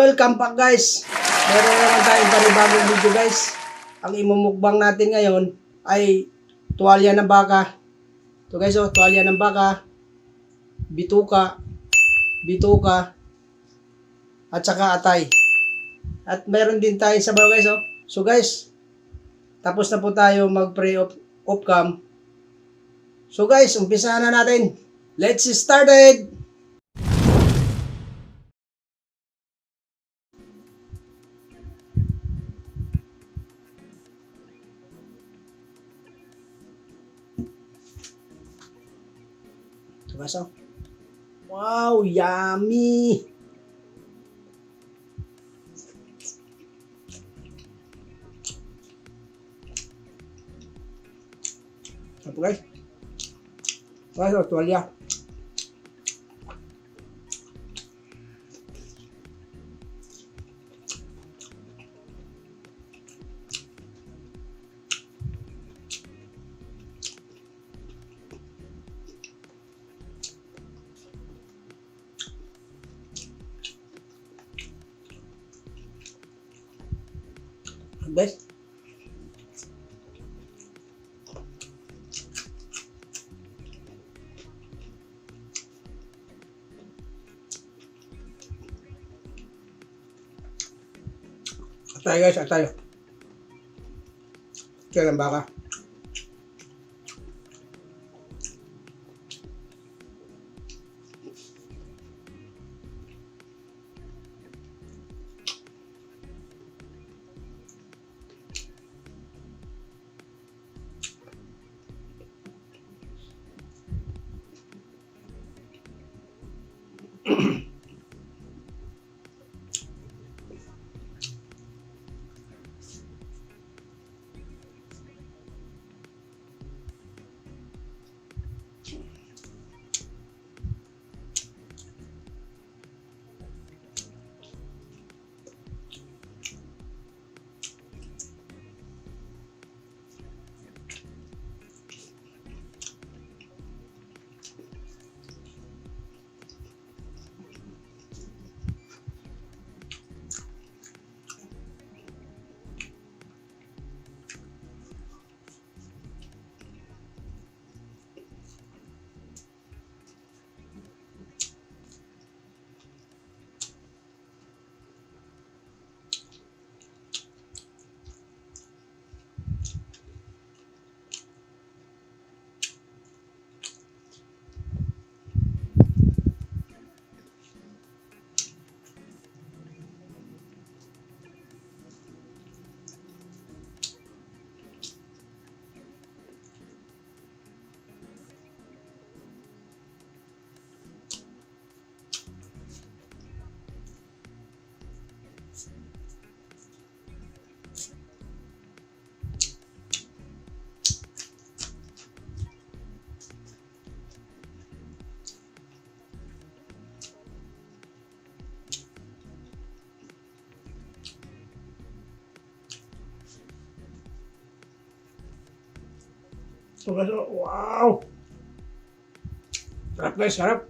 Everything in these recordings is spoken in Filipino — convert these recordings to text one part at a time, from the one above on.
Welcome back guys! Meron naman tayong panibagong video guys. Ang imumukbang natin ngayon ay tuwalya ng baka. Ito guys tuwalya ng baka, bituka, at saka atay. At meron din tayong sabaw guys So guys, tapos na po tayo mag-pray off cam. So guys, umpisahan na natin. Let's start it! Baso. Wow, yummy! Apa guys? Guys, tuwalya. Guys, atay guys, atay. Kaya ng baka. So guys, wow! Sarap guys, sarap!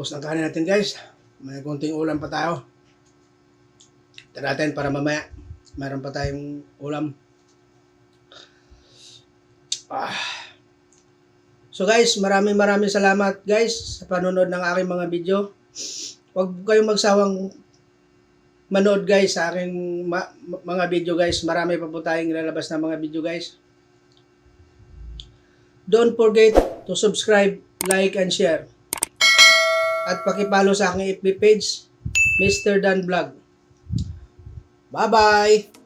Ubos ng kanin natin guys. May konting ulam pa tayo. Ito natin para mamaya. Mayroon pa tayong ulam. So guys, maraming salamat guys sa panonood ng aking mga video. Huwag kayong magsawang manood guys sa aking mga video guys. Marami pa po tayong ilalabas na mga video guys. Don't forget to subscribe, like, and share. At pakipollow sa aking FB page, Mr. Dan Vlog. Bye-bye!